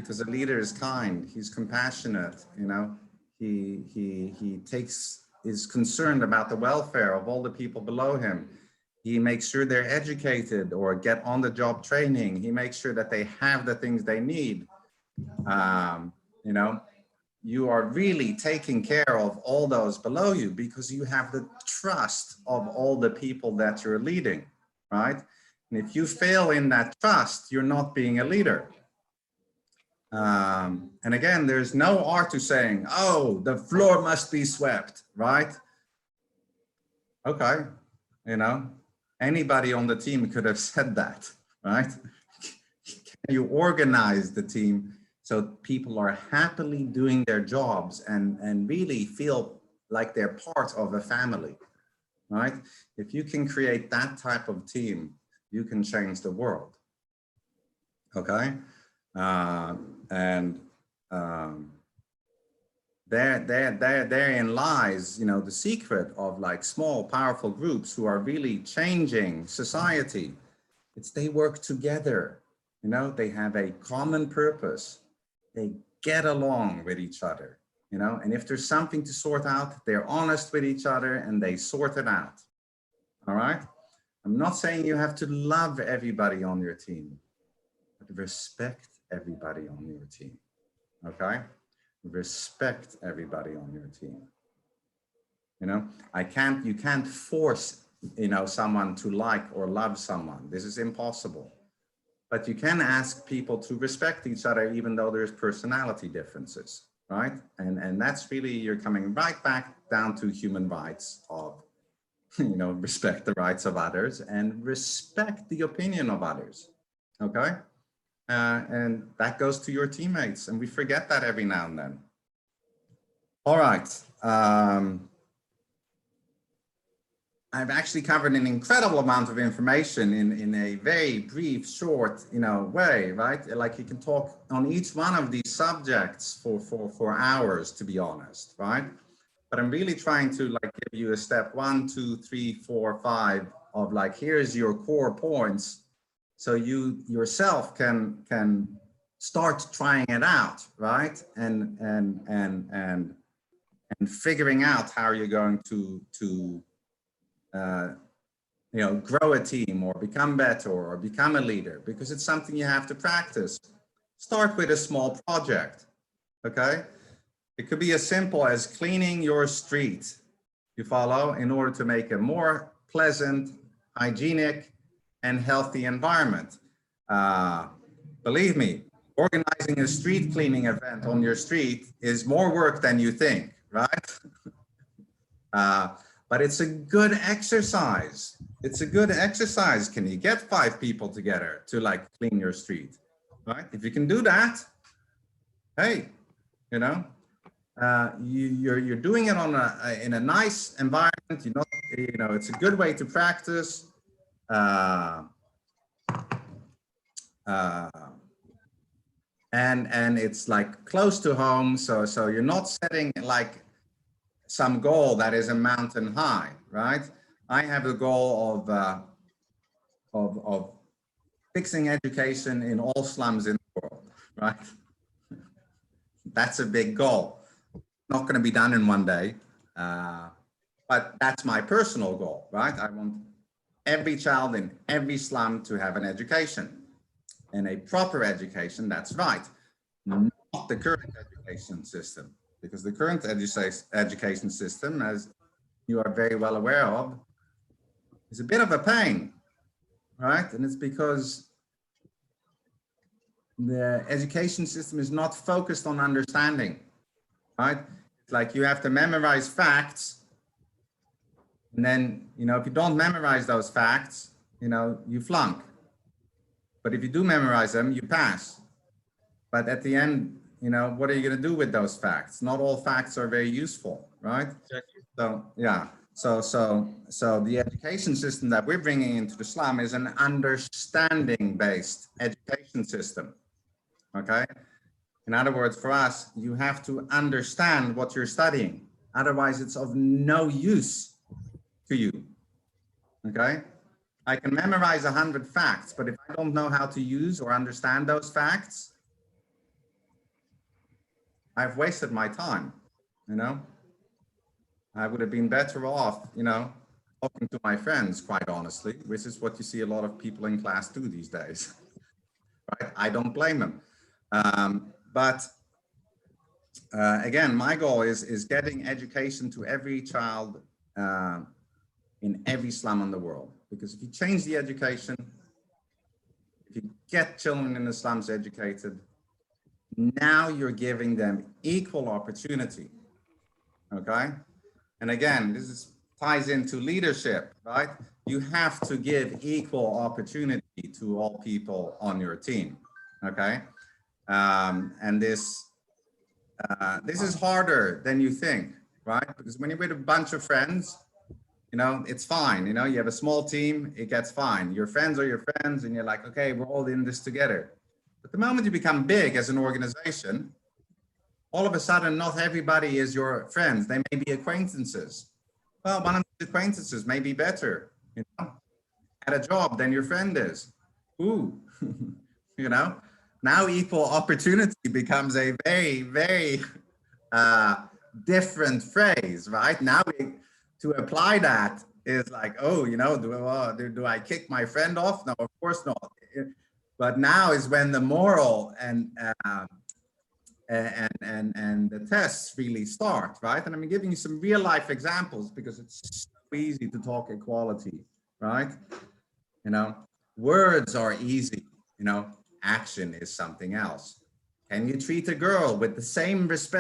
because a leader is kind, he's compassionate, you know, he is concerned about the welfare of all the people below him. He makes sure they're educated or get on the job training. He makes sure that they have the things they need. You know, you are really taking care of all those below you because you have the trust of all the people that you're leading, right? And if you fail in that trust, you're not being a leader. And again, there's no art to saying, oh, the floor must be swept, right? Okay, you know, anybody on the team could have said that, right? Can you organize the team so people are happily doing their jobs and really feel like they're part of a family, right? If you can create that type of team, you can change the world, okay? Therein lies, you know, the secret of like small, powerful groups who are really changing society. It's they work together, you know, they have a common purpose. They get along with each other, you know, and if there's something to sort out, they're honest with each other and they sort it out. All right. I'm not saying you have to love everybody on your team, but respect everybody on your team. Okay. Respect everybody on your team. You know, you can't force, you know, someone to like or love someone. This is impossible. But you can ask people to respect each other, even though there's personality differences, right? And that's really, you're coming right back down to human rights of, you know, respect the rights of others and respect the opinion of others, okay? And that goes to your teammates, and we forget that every now and then. All right. I've actually covered an incredible amount of information in a very brief, short, you know, way, right? Like you can talk on each one of these subjects for hours, to be honest, right? But I'm really trying to like give you a step 1, 2, 3, 4, 5 of like, here's your core points. So you yourself can start trying it out, right? And figuring out how you're going to you know, grow a team or become better or become a leader, because it's something you have to practice. Start with a small project, okay? It could be as simple as cleaning your street, you follow, in order to make a more pleasant, hygienic, and healthy environment. Believe me, organizing a street cleaning event on your street is more work than you think, right? But it's a good exercise. It's a good exercise. Can you get 5 people together to like clean your street, right? If you can do that, hey, you know, you're doing it on in a nice environment. You know, it's a good way to practice. And it's like close to home, so you're not setting like some goal that is a mountain high, right? I have a goal of fixing education in all slums in the world, right? That's a big goal. Not going to be done in one day, but that's my personal goal, right? I want every child in every slum to have an education, and a proper education, that's right, not the current education system. Because the current education system, as you are very well aware of, is a bit of a pain, right? And it's because the education system is not focused on understanding, right? It's like you have to memorize facts, and then, you know, if you don't memorize those facts, you know, you flunk. But if you do memorize them, you pass. But at the end, you know, what are you going to do with those facts? Not all facts are very useful, right? Exactly. So, yeah. So the education system that we're bringing into the slum is an understanding-based education system, okay? In other words, for us, you have to understand what you're studying. Otherwise, it's of no use to you, okay? I can memorize 100 facts, but if I don't know how to use or understand those facts, I've wasted my time, you know. I would have been better off, you know, talking to my friends, quite honestly, which is what you see a lot of people in class do these days, right? I don't blame them. But again, my goal is getting education to every child in every slum in the world. Because if you change the education, if you get children in the slums educated, now you're giving them equal opportunity, okay? And again, ties into leadership, right? You have to give equal opportunity to all people on your team, okay? And this is harder than you think, right? Because when you're with a bunch of friends, you know, it's fine. You know, you have a small team, it gets fine. Your friends are your friends, and you're like, okay, we're all in this together. But the moment you become big as an organization, all of a sudden, not everybody is your friends. They may be acquaintances. Well, one of the acquaintances may be better, you know, at a job than your friend is. Ooh, you know, now equal opportunity becomes a very, very different phrase, right? Now to apply that is like, oh, you know, do I kick my friend off? No, of course not. But now is when the moral and the tests really start, right? And I'm giving you some real life examples because it's so easy to talk equality, right? You know, words are easy, you know, action is something else. Can you treat a girl with the same respect